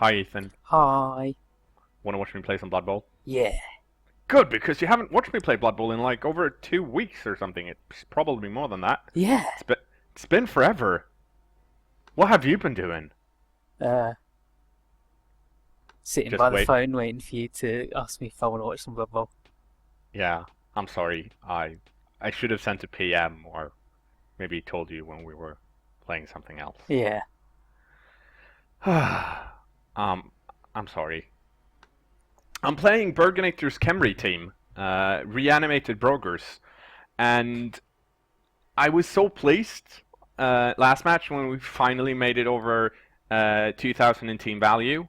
Hi, Ethan. Hi. Want to watch me play some Blood Bowl? Yeah. Good, because you haven't watched me play Blood Bowl in like over 2 weeks or something. It's probably more than that. Yeah. It's been, it's been forever. What have you been doing? Uh, Sitting Just by the wait. phone waiting for you to ask me if I want to watch some Blood Bowl. Yeah, I'm sorry. I should have sent a PM or maybe told you when we were playing something else. Yeah. um, I'm sorry. I'm playing Burginator's Khemri team, reanimated Brogers, and I was so pleased last match when we finally made it over 2,000 in team value,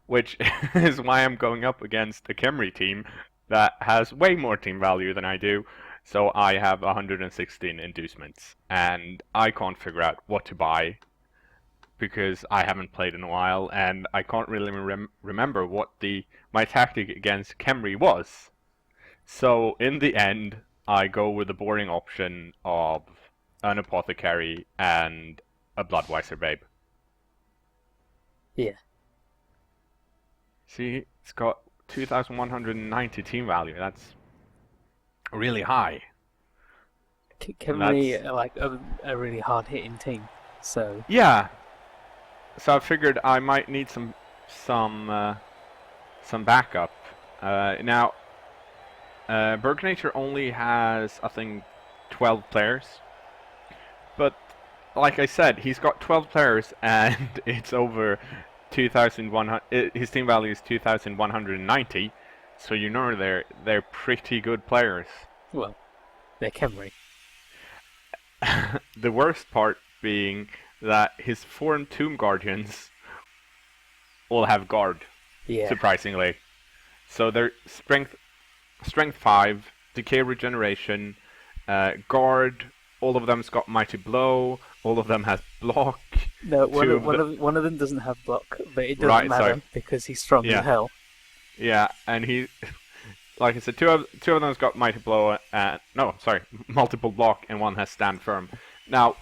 which is why I'm going up against a Khemri team that has way more team value than I do. So I have 116 inducements, and I can't figure out what to buy because I haven't played in a while, and I can't really remember what my tactic against Khemri was. So in the end, I go with the boring option of an apothecary and a Bloodweiser babe. Yeah. See, it's got 2,190 team value. That's really high. Khemri are like a really hard hitting team. So, Yeah. So I figured I might need some backup. Now, Burginator only has, I think, 12 players. But, like I said, he's got 12 players and it's over 2,100. His team value is 2,190. So you know they're pretty good players. well, they're Khemri. The worst part being that his foreign Tomb Guardians all have guard, Yeah. surprisingly. So they're strength 5, decay regeneration, guard. All of them's got mighty blow. All of them has block. No, one Two of, of one the- of one of them doesn't have block, but it doesn't Right, matter sorry. because he's strong Yeah. as hell. Yeah, and he, like I said, two of them's got mighty blow. No, sorry, multiple block, and one has stand firm. Now,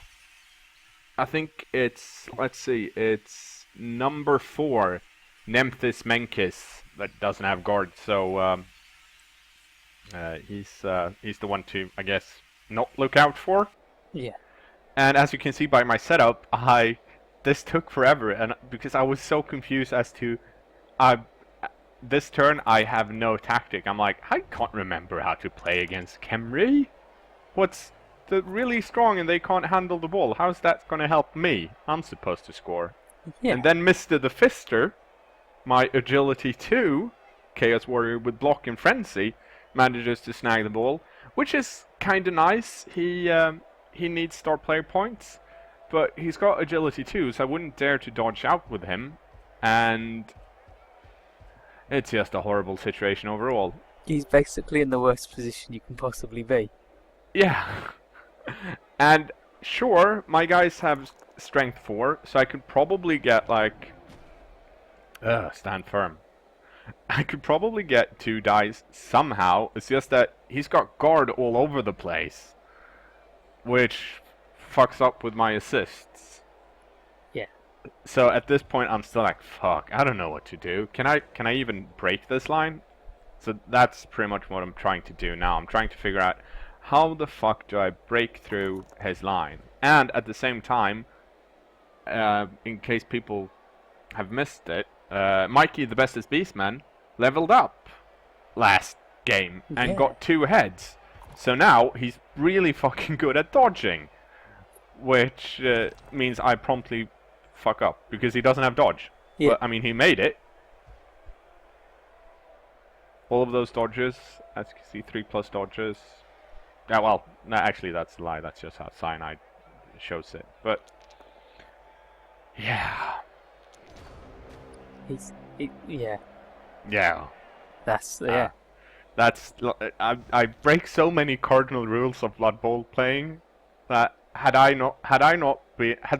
I think let's see, it's number 4, Nemesis Menkis, that doesn't have guard. So he's the one to, I guess, not look out for. Yeah. And as you can see by my setup, this took forever, and because I was so confused as to, this turn I have no tactic. I'm like, I can't remember how to play against Khemri. They're really strong and they can't handle the ball. How's that gonna help me? I'm supposed to score. Yeah. And then Mr. the Fister, my agility 2 Chaos Warrior with block and frenzy, manages to snag the ball, which is kind of nice. He needs star player points, but he's got agility 2, so I wouldn't dare to dodge out with him, and it's just a horrible situation overall. He's basically in the worst position you can possibly be. Yeah. And sure, my guys have strength 4, so I could probably get like stand firm. I could probably get 2 dice somehow. It's just that he's got guard all over the place, which fucks up with my assists. Yeah. So at this point, I'm still like, fuck, I don't know what to do. Can I even break this line? So that's pretty much what I'm trying to do now. I'm trying to figure out how the fuck do I break through his line? And at the same time, in case people have missed it, Mikey the Bestest Beastman leveled up last game and Yeah. got 2 heads. So now he's really fucking good at dodging, which means I promptly fuck up because he doesn't have dodge. Yeah. But I mean, he made it. All of those dodges, as you can see, 3+ dodges. Yeah, well, no, actually that's a lie. That's just how Cyanide shows it. But yeah, Yeah. yeah. That's yeah. I break so many cardinal rules of Blood Bowl playing that had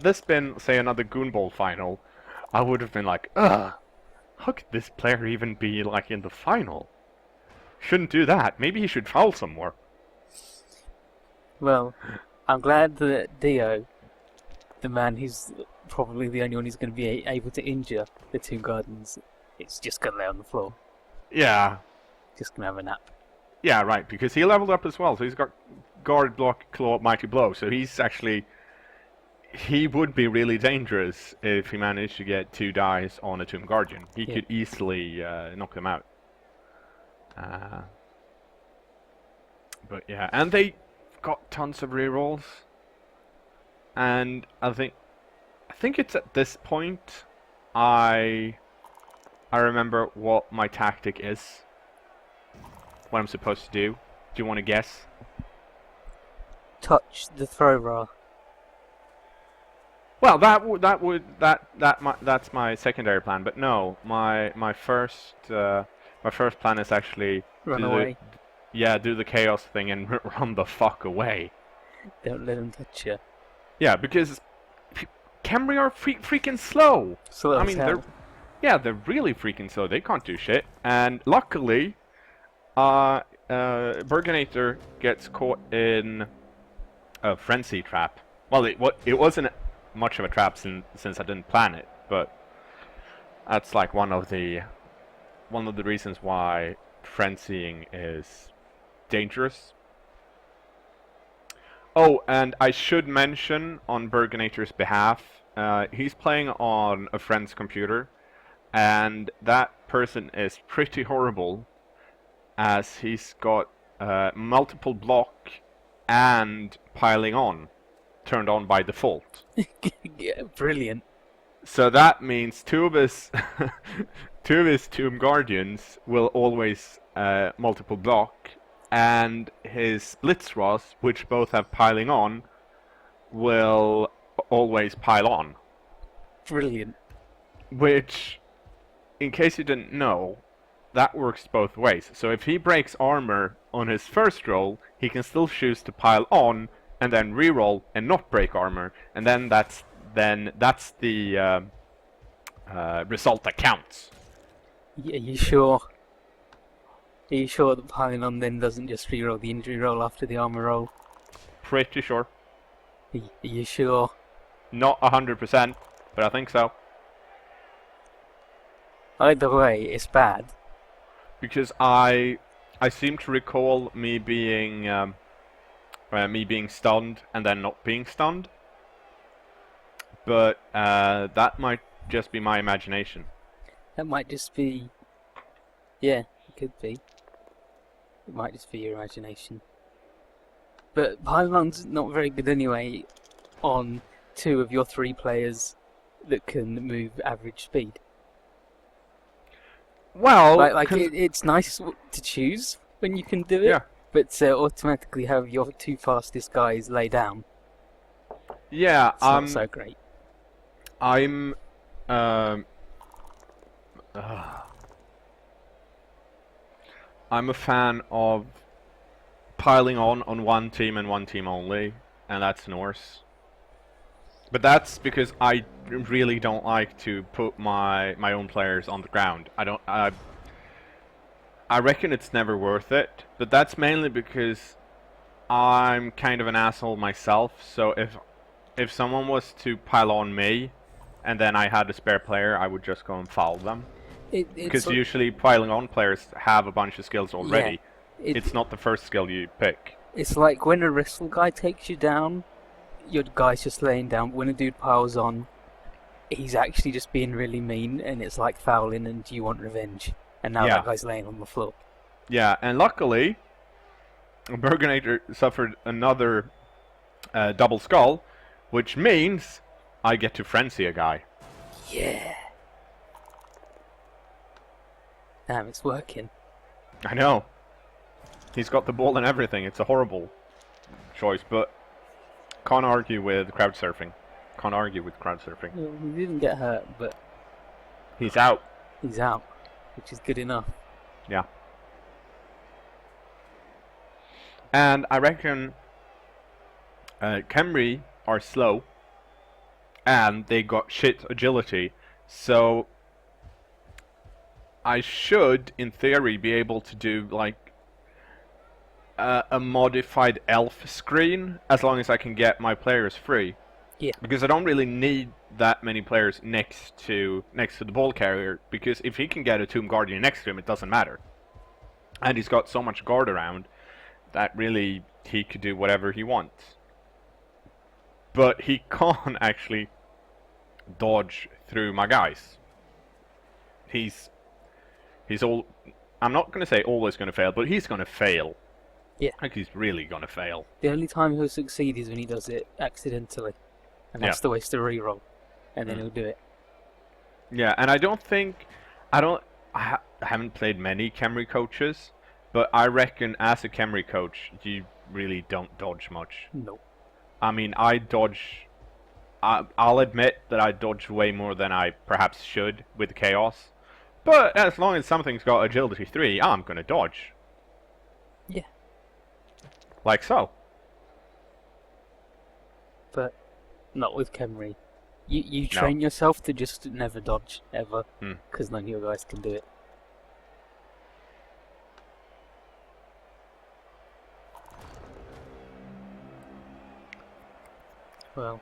this been, say, another Goon Bowl final, I would have been like, ugh, how could this player even be like in the final? Shouldn't do that. Maybe he should foul some more. Well, I'm glad that Dio, the man who's probably the only one who's going to be able to injure the two guardians. It's just going to lay on the floor. Yeah. Just going to have a nap. Yeah, right, because he leveled up as well, so he's got guard, block, claw, mighty blow, so he's actually... He would be really dangerous if he managed to get 2 dice on a Tomb Guardian. He could easily knock them out. But yeah, and they got tons of rerolls. And I think it's at this point I remember what my tactic is. What I'm supposed to do. Do you want to guess? Touch the throw bar. Well, that's my secondary plan, but no, my first plan is actually Run away. Do the chaos thing and run the fuck away. Don't let them touch you. Yeah, because Khemri are freaking slow. Slow I as mean, hell. they're really freaking slow. They can't do shit. And luckily, Burginator gets caught in a frenzy trap. Well, it wasn't much of a trap since I didn't plan it, but that's like one of the reasons why frenzying is dangerous. Oh, and I should mention on Burginator's behalf, he's playing on a friend's computer, and that person is pretty horrible, as he's got multiple block and piling on turned on by default. Yeah, brilliant. So that means two of his Tomb Guardians will always multiple block, and his Blitzross, which both have piling on, will always pile on. Brilliant. Which, in case you didn't know, that works both ways. So if he breaks armor on his first roll, he can still choose to pile on and then reroll and not break armor, and then that's the result that counts. Yeah, you sure? Are you sure that piling on then doesn't just reroll the injury roll after the armor roll? Pretty sure. Are you sure? Not 100%, but I think so. Either way, it's bad. Because I seem to recall me being stunned and then not being stunned. But that might just be my imagination. That might just be... Yeah, it could be. It might just be your imagination. But Pylon's not very good anyway on 2 of your 3 players that can move average speed. Well, it's nice to choose when you can do it, yeah. but automatically have your 2 fastest guys lay down. Yeah, it's not so great. I'm a fan of piling on one team and one team only, and that's Norse. But that's because I really don't like to put my own players on the ground. I reckon it's never worth it, but that's mainly because I'm kind of an asshole myself, so if someone was to pile on me, and then I had a spare player, I would just go and foul them. Because usually piling on players have a bunch of skills already. Yeah, it's not the first skill you pick. It's like when a wrestle guy takes you down, your guy's just laying down. When a dude piles on, he's actually just being really mean, and it's like fouling and you want revenge. And now that guy's laying on the floor. Yeah, and luckily, Burginator suffered another double skull, which means I get to frenzy a guy. Yeah. Damn, it's working. I know. He's got the ball and everything. It's a horrible choice, but can't argue with crowd surfing. Well, he didn't get hurt, but he's out. He's out, which is good enough. Yeah. And I reckon Khemri are slow, and they got shit agility, so I should, in theory, be able to do like a modified elf screen as long as I can get my players free. Yeah. Because I don't really need that many players next to the ball carrier, because if he can get a Tomb Guardian next to him, it doesn't matter. And he's got so much guard around that really he could do whatever he wants. But he can't actually dodge through my guys. He's all. I'm not going to say always going to fail, but he's going to fail. Yeah. Like he's really going to fail. The only time he'll succeed is when he does it accidentally, and has to waste a reroll, and then he'll do it. Yeah, and I haven't played many Khemri coaches, but I reckon as a Khemri coach, you really don't dodge much. No. I mean, I dodge. I'll admit that I dodge way more than I perhaps should with Chaos, but as long as something's got Agility 3, I'm gonna dodge. Yeah. Like so. But not with Khemri. You train yourself to just never dodge, ever, because none of your guys can do it. Well,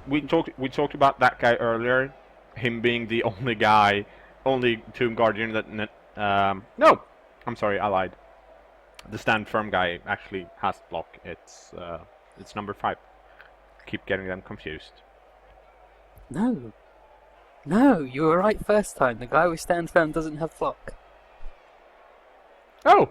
we talked about that guy earlier, him being the only Tomb Guardian that no, I'm sorry, I lied. The stand firm guy actually has block. It's number 5. Keep getting them confused. no, you were right first time. The guy with stand firm doesn't have block. Oh,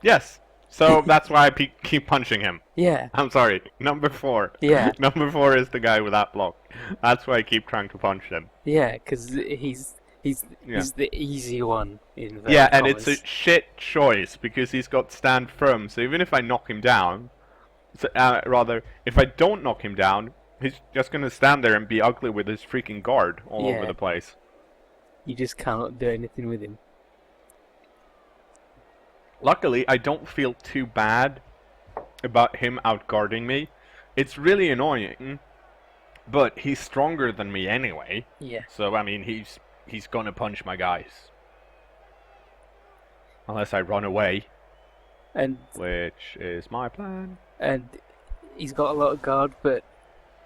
yes. So that's why I keep punching him. Yeah. I'm sorry. Number 4. Yeah. Number 4 is the guy without block. That's why I keep trying to punch him. Yeah, because he's the easy one in the Yeah, and it's a shit choice because he's got stand firm. So even if I knock him down, rather, if I don't knock him down, he's just gonna stand there and be ugly with his freaking guard all over the place. You just cannot do anything with him. Luckily, I don't feel too bad about him outguarding me. It's really annoying, but he's stronger than me anyway. Yeah. So I mean, he's gonna punch my guys. Unless I run away. And which is my plan. And he's got a lot of guard, but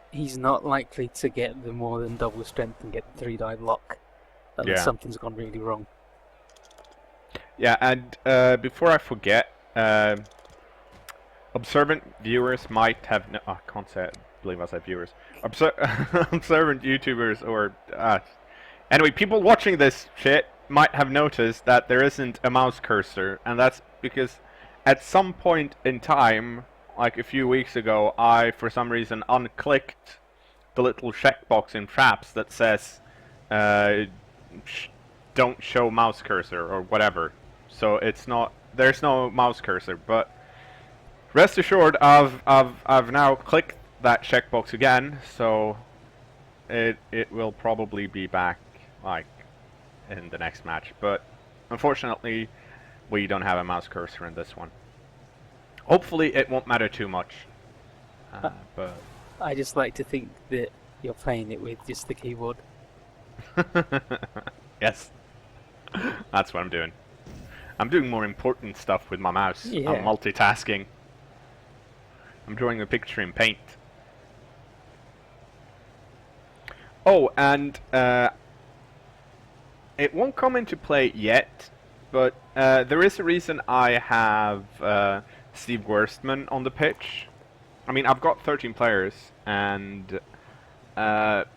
he's not likely to get the more than double strength and get the 3-die block. Unless something's gone really wrong. Yeah, and before I forget, observant viewers might have... No, I can't say it. I believe I said viewers. Observant YouTubers or... anyway, people watching this shit might have noticed that there isn't a mouse cursor, and that's because at some point in time, like a few weeks ago, I, for some reason, unclicked the little checkbox in Fraps that says, don't show mouse cursor, or whatever. So it's not, there's no mouse cursor, but rest assured, I've now clicked that checkbox again, so it will probably be back, like, in the next match. But unfortunately, we don't have a mouse cursor in this one. Hopefully it won't matter too much. But I just like to think that you're playing it with just the keyboard. Yes. That's what I'm doing. I'm doing more important stuff with my mouse. Yeah. I'm multitasking. I'm drawing a picture in Paint. Oh, and it won't come into play yet, but there is a reason I have Steve Worstman on the pitch. I mean, I've got 13 players, and I've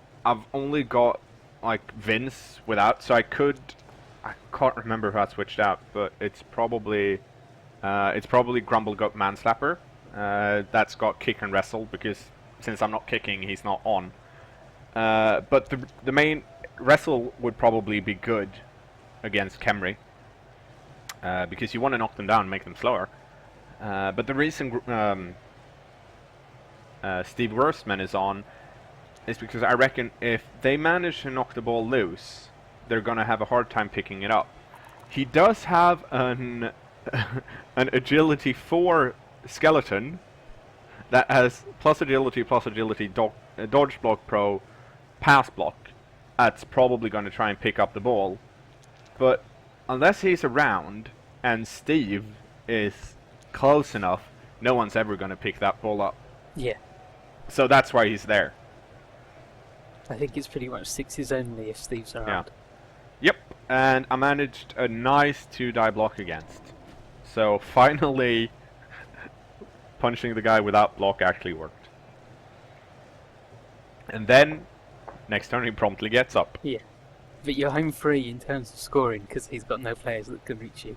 only got like Vince without, so I can't remember who I switched out, but it's probably Grumblegut Manslapper. That's got kick and wrestle, because since I'm not kicking, he's not on. But the main wrestle would probably be good against Khemri, because you want to knock them down and make them slower. But the reason Steve Worstman is on is because I reckon if they manage to knock the ball loose, they're gonna have a hard time picking it up. He does have an agility 4 skeleton that has plus agility, dodge block pro, pass block. That's probably going to try and pick up the ball. But unless he's around and Steve is close enough, no one's ever going to pick that ball up. Yeah. So that's why he's there. I think it's pretty much sixes only if Steve's around. Yep, and I managed a nice 2-die block against. So finally, punching the guy without block actually worked. And then, next turn he promptly gets up. Yeah. But you're home free in terms of scoring because he's got no players that can reach you.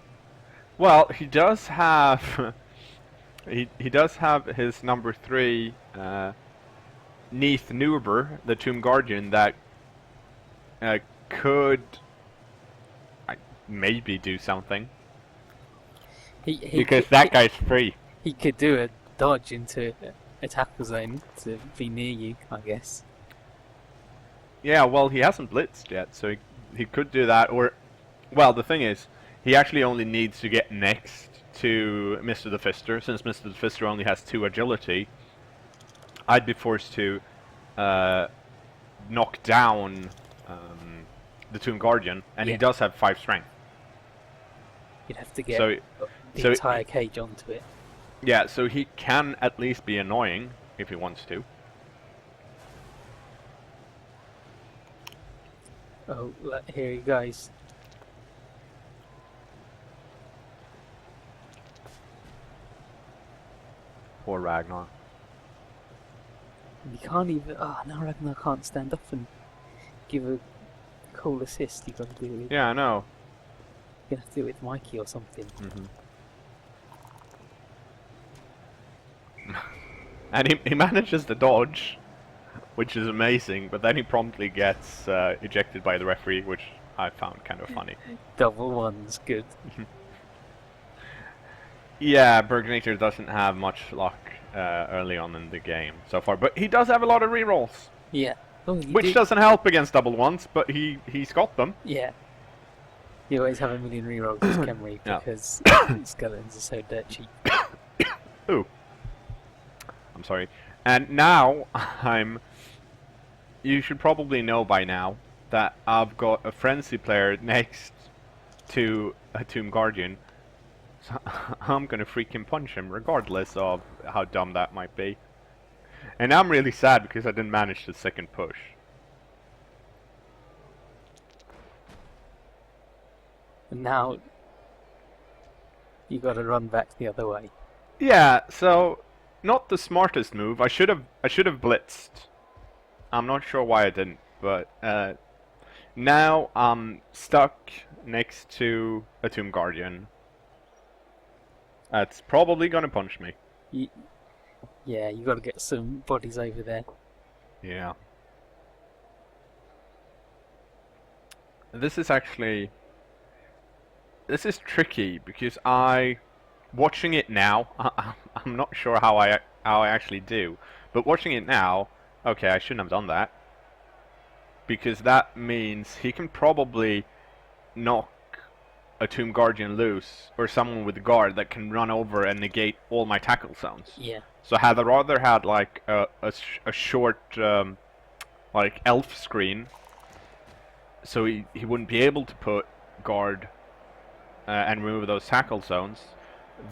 Well, he does have... he does have his number 3, Neath Nuber, the Tomb Guardian, that could maybe do something. Because that guy's free. He could do a dodge into a tackle zone to be near you, I guess. Yeah, well, he hasn't blitzed yet, so he could do that. Or, well, the thing is, he actually only needs to get next to Mr. the Fister. Since Mr. the Fister only has 2 agility, I'd be forced to knock down the Tomb Guardian, and he does have 5 strength. You'd have to get the so entire cage onto it. Yeah, so he can at least be annoying if he wants to. Oh, here he goes. Poor Ragnar. You can't even... Oh, now Ragnar can't stand up and give a cool assist. You've got to do it with... Yeah, I know. You're going to have to do it with Mikey or something. And he manages to dodge, which is amazing, but then he promptly gets ejected by the referee, which I found kind of funny. Double one's good. Yeah, Burginator doesn't have much luck early on in the game so far, but he does have a lot of rerolls. Yeah. Oh, which doesn't help against double ones, but he's got them. Yeah. You always have a million rerolls as Khemri because skeletons are so dirt cheap. Ooh. I'm sorry. And now, you should probably know by now that I've got a Frenzy player next to a Tomb Guardian. So I'm gonna freaking punch him, regardless of how dumb that might be. And I'm really sad because I didn't manage the second push. And now, you gotta run back the other way. Yeah, so... not the smartest move. I should have blitzed. I'm not sure why I didn't, but now I'm stuck next to a Tomb Guardian. That's probably gonna punch me. Yeah, you gotta get some bodies over there. Yeah. This is actually... this is tricky because watching it now, I'm not sure how I actually do, but watching it now, okay, I shouldn't have done that, because that means he can probably knock a Tomb Guardian loose, or someone with guard that can run over and negate all my tackle zones. Yeah. So had I rather had like a short like elf screen, so he wouldn't be able to put guard and remove those tackle zones.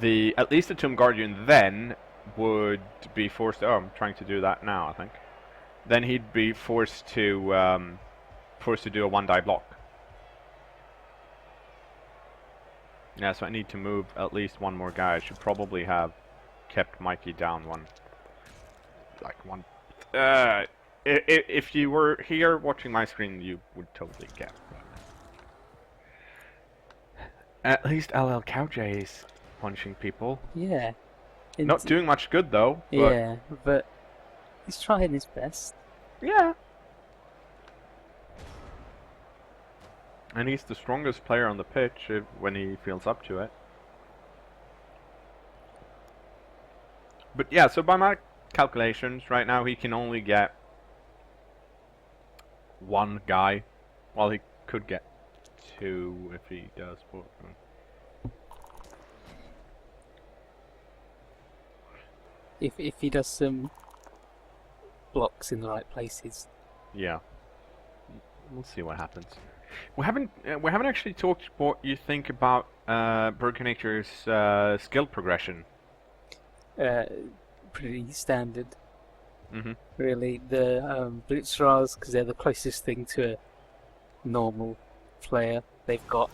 At least the Tomb Guardian then would be forced to... oh, I'm trying to do that now, I think. Then he'd be forced to do a 1-die block. Yeah, so I need to move at least one more guy. I should probably have kept Mikey down one. If you were here watching my screen, you would totally get. At least LL Cowjay is punching people. Yeah. Not doing much good though. Yeah, but he's trying his best. Yeah. And he's the strongest player on the pitch when he feels up to it. But yeah, so by my calculations, right now he can only get one guy. Well, he could get 2 if he does. But, If he does some blocks in the right places. yeah. We'll see what happens. We haven't actually talked what you think about Burginator's skill progression. Pretty standard. Mhm. really. The Blitzrars, because they're the closest thing to a normal player they've got.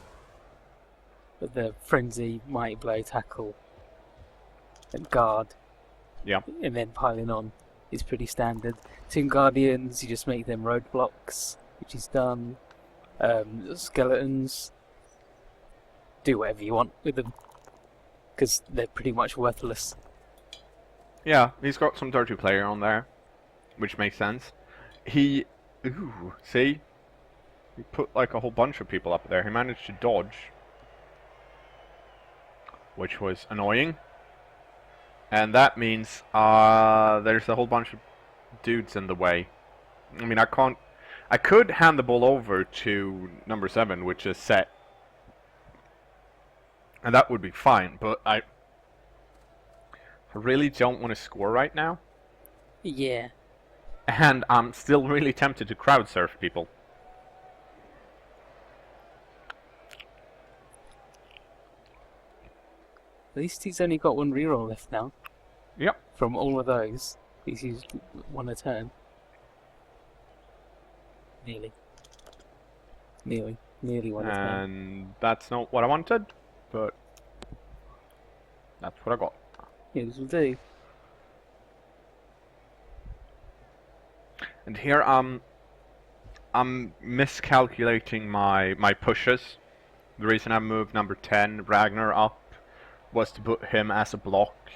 But the Frenzy, Mighty Blow, Tackle, and Guard, Yeah. and then piling on is pretty standard. Tomb Guardians, you just make them roadblocks, which is done. Skeletons, do whatever you want with them, because they're pretty much worthless. Yeah, he's got some dirty player on there, which makes sense. Ooh, see? He put like a whole bunch of people up there. He managed to dodge, which was annoying. And that means there's a whole bunch of dudes in the way. I mean, I could hand the ball over to number 7, which is set. And that would be fine, but I really don't want to score right now. Yeah. And I'm still really tempted to crowd surf people. At least he's only got one reroll left now. Yep. From all of those, he's used one a turn. Nearly one a turn. And that's not what I wanted, but that's what I got. Yeah, this will do. And here I'm miscalculating my pushes. The reason I moved number 10, Ragnar, up was to put him as a block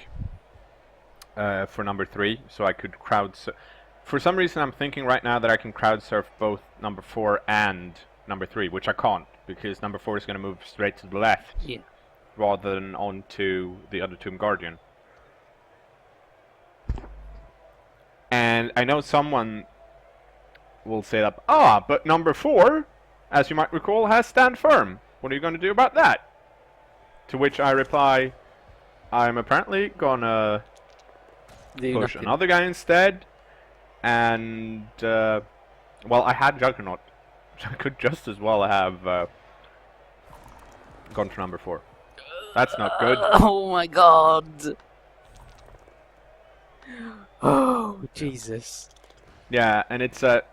for number 3, so I could crowd surf. For some reason I'm thinking right now that I can crowd surf both number 4 and number 3, which I can't, because number 4 is going to move straight to the left, Yeah. rather than onto the other Tomb Guardian. And I know someone will say that, but number 4, as you might recall, has stand firm. What are you going to do about that? To which I reply, I'm apparently gonna push another guy instead, and, well, I had Juggernaut. I could just as well have gone for number 4. That's not good. Oh my god! Oh, Jesus. Yeah, and it's at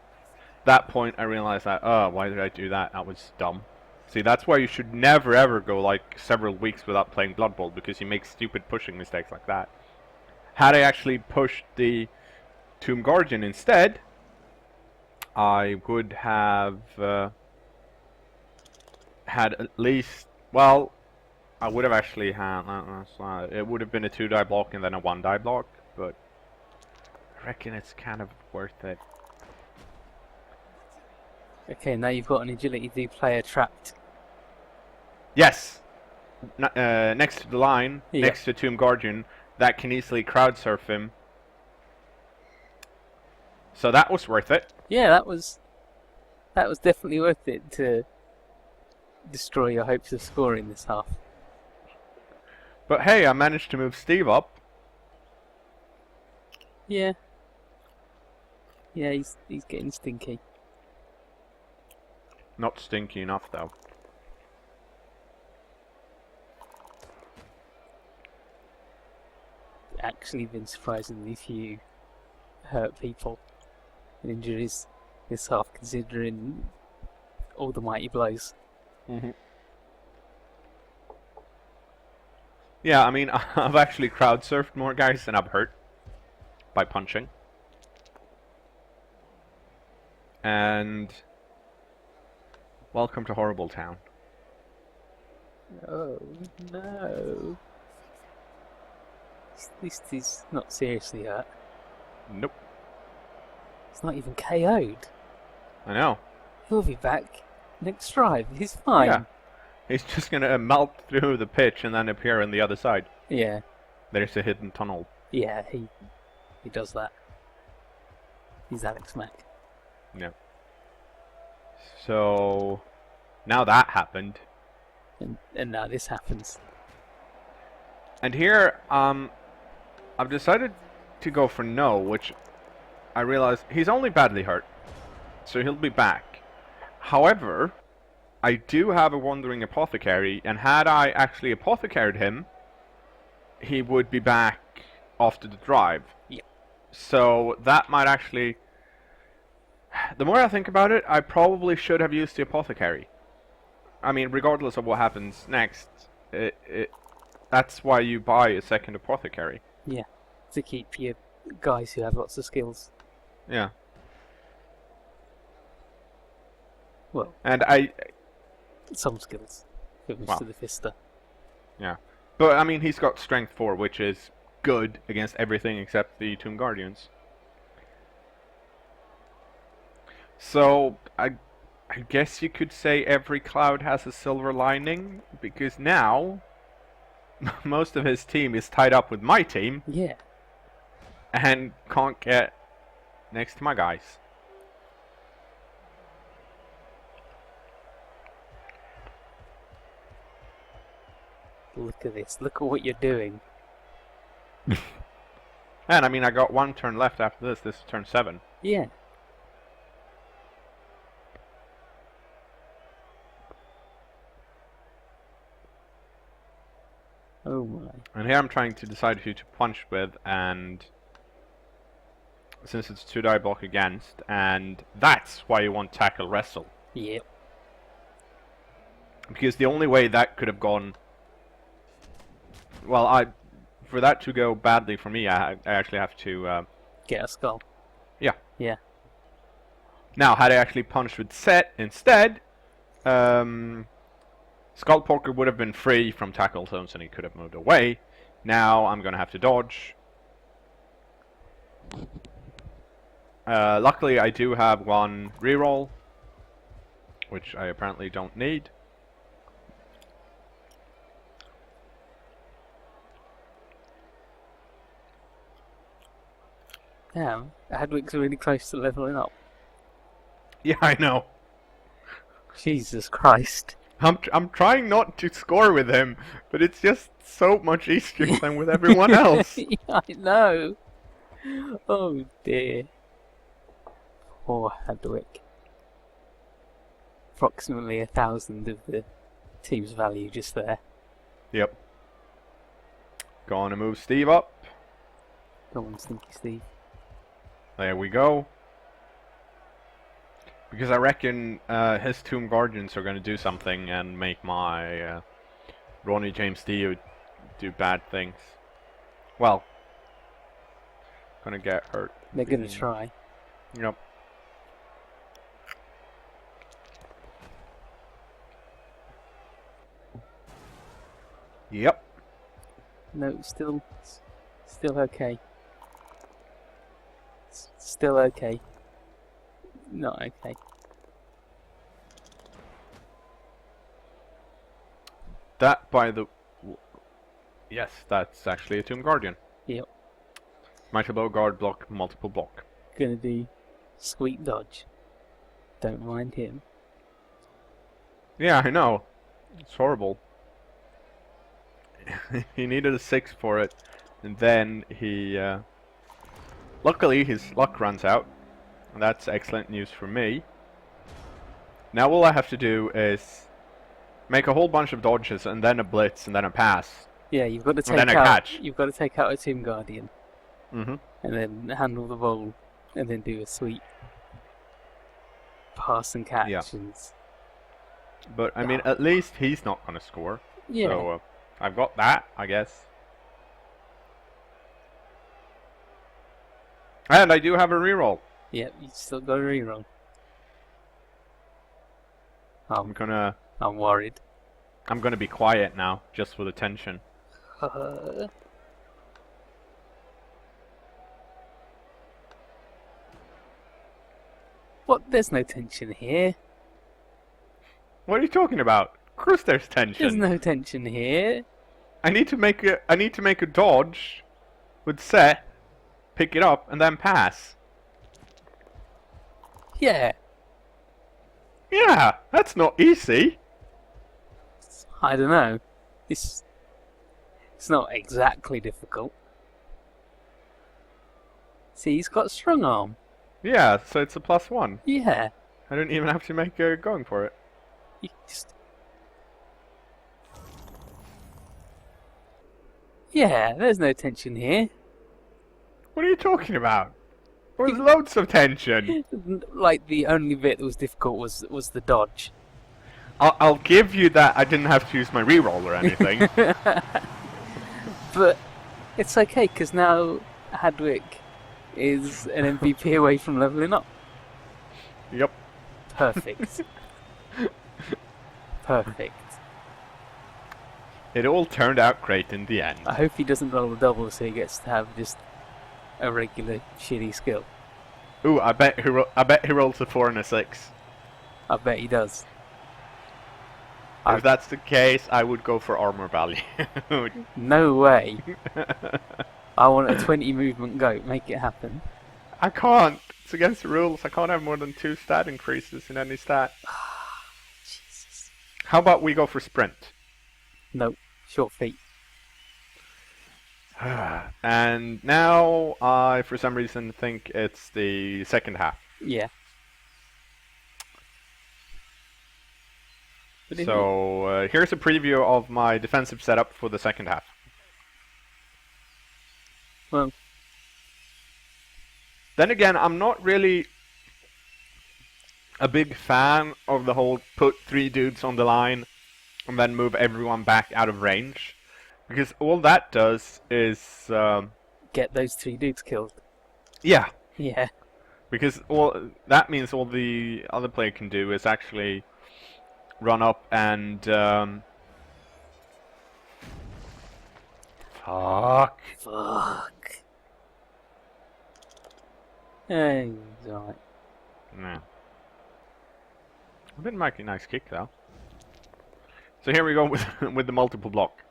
that point I realized that, why did I do that? That was dumb. See, that's why you should never ever go like several weeks without playing Blood Bowl, because you make stupid pushing mistakes like that. Had I actually pushed the Tomb Guardian instead, I would have had at least, well, I would have actually had, it would have been a 2-die block and then a 1-die block, but I reckon it's kind of worth it. Okay, now you've got an Agility 2 player trapped. Yes! Next to the line, Yeah. next to Tomb Guardian, that can easily crowd surf him. So that was worth it. Yeah, that was definitely worth it to destroy your hopes of scoring this half. But hey, I managed to move Steve up. Yeah. Yeah, he's getting stinky. Not stinky enough though. Actually been surprisingly few hurt people and injuries this half, considering all the mighty blows. Mm-hmm. Yeah, I mean, I've actually crowd surfed more guys than I've hurt by punching. And welcome to Horrible Town. Oh no. At least he's not seriously hurt. Nope. He's not even KO'd. I know. He'll be back next drive. He's fine. Yeah. He's just gonna melt through the pitch and then appear on the other side. Yeah. There's a hidden tunnel. Yeah, he does that. He's Alex Mack. Yeah. So now that happened. And now this happens. And here, I've decided to go for no, which I realize he's only badly hurt, so he'll be back. However, I do have a Wandering Apothecary, and had I actually apothecaried him, he would be back after the drive. Yeah. So that might actually... The more I think about it, I probably should have used the apothecary. I mean, regardless of what happens next, that's why you buy a second apothecary. Yeah, to keep your guys who have lots of skills. Yeah. Well, And some skills. It was Wow. to the Fister. Yeah. But, I mean, he's got strength 4, which is good against everything except the Tomb Guardians. So, I guess you could say every cloud has a silver lining, because now most of his team is tied up with my team Yeah. and can't get next to my guys. Look at this. Look at what you're doing. And, I mean, I got one turn left after this. This is turn 7. Yeah. Oh my. And here I'm trying to decide who to punch with, and since it's 2 die block against, and that's why you want tackle wrestle. Yep. Because the only way that could have gone, well, for that to go badly for me, I actually have to, Get a skull. yeah. Yeah. Now, had I actually punched with set instead, Skull Poker would have been free from tackle zones and he could have moved away. Now I'm gonna have to dodge. Luckily, I do have one reroll, which I apparently don't need. Damn. Hadwick's really close to leveling up. Yeah, I know. Jesus Christ. I'm trying not to score with him, but it's just so much easier than with everyone else. Yeah, I know. Oh dear. Poor Hadwick. Approximately 1,000 of the team's value just there. Yep. Gonna move Steve up. Come on, Stinky Steve. There we go. Because I reckon his Tomb Guardians are going to do something and make my Ronnie James Dio do bad things. Well, gonna get hurt. They're gonna try. Yep. Yep. No, still okay. Still okay. Not okay. That by the... Yes, that's actually a Tomb Guardian. Yep. Mighty Blow, Guard, Block, Multiple Block. Gonna do Squeak Dodge. Don't mind him. Yeah, I know. It's horrible. He needed a 6 for it, and then he... Luckily, his luck runs out. And that's excellent news for me. Now all I have to do is make a whole bunch of dodges, and then a blitz, and then a pass. Yeah, you've got to take then a out. catch. You've got to take out a Tomb Guardian, Mm-hmm. and then handle the ball, and then do a sweet pass and catch. Yeah. And But, I mean, at least he's not going to score. yeah, So, I've got that, I guess. And I do have a reroll. yeah, you still got a reroll. I'm gonna worried. be quiet now, just for the tension. What? There's no tension here. What are you talking about? Of course there's tension. There's no tension here. I need to make a dodge with set, pick it up, and then pass. Yeah, Yeah, that's not easy. I don't know. It's not exactly difficult. See, he's got strong arm. Yeah, so it's a +1. Yeah, I don't even have to make a going for it. you just... Yeah, there's no tension here. What are you talking about? There was loads of tension. Like, the only bit that was difficult was the dodge. I'll give you that I didn't have to use my reroll or anything. But it's okay, because now Hadwick is an MVP away from leveling up. Yep. Perfect. Perfect. It all turned out great in the end. I hope he doesn't roll a double so he gets to have just a regular shitty skill. Ooh, I bet he rolls a 4 and a 6. I bet he does. If that's the case, I would go for armor value. No way. I want a 20 movement goat. Make it happen. I can't. It's against the rules. I can't have more than 2 stat increases in any stat. Jesus. How about we go for sprint? Nope. Short feet. And now I, for some reason, think it's the second half. Yeah. So here's a preview of my defensive setup for the second half. Well, then again, I'm not really a big fan of the whole put 3 dudes on the line and then move everyone back out of range. Because all that does is... get those 3 dudes killed. Yeah. Yeah. Because that means all the other player can do is actually run up and... Fuck. Hey, he's alright. No. I didn't make a nice kick though. So here we go with with the multiple block.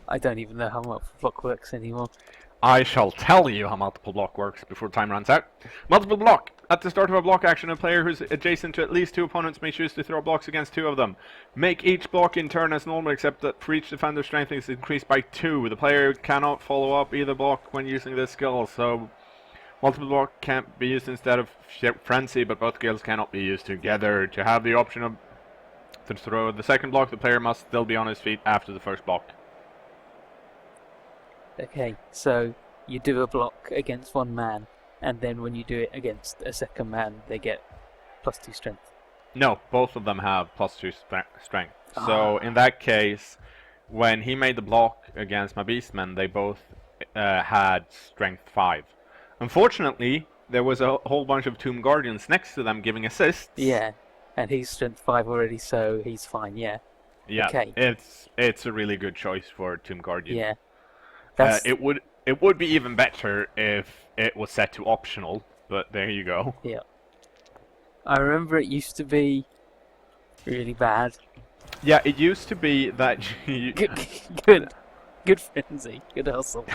I don't even know how multiple block works anymore. I shall tell you how multiple block works before time runs out. Multiple block. At the start of a block action, a player who's adjacent to at least 2 opponents may choose to throw blocks against 2 of them. Make each block in turn as normal, except that for each defender's strength is increased by 2. The player cannot follow up either block when using this skill, so multiple block can't be used instead of frenzy, but both skills cannot be used together. To have the option of to throw the second block, the player must still be on his feet after the first block. Okay, so you do a block against 1 man, and then when you do it against a second man, they get +2 strength. No, both of them have +2 strength. So in that case, when he made the block against my beastmen, they both had strength 5. Unfortunately, there was a whole bunch of Tomb Guardians next to them giving assists. Yeah, and he's strength 5 already, so he's fine, yeah. Yeah, Okay. it's a really good choice for Tomb Guardian. Yeah. That's, it would be even better if it was set to optional, but there you go. yeah. I remember it used to be really bad. Yeah, it used to be that you... Good frenzy, good hustle.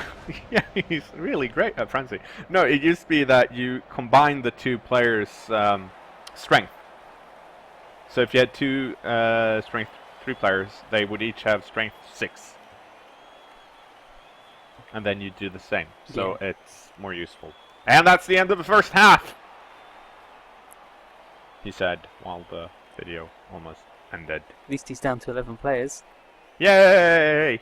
Yeah, he's really great at frenzy. No, it used to be that you combine the 2 players' strength. So if you had 2 strength 3 players, they would each have strength 6. And then you do the same. So it's more useful. And that's the end of the first half! He said while the video almost ended. At least he's down to 11 players. Yay!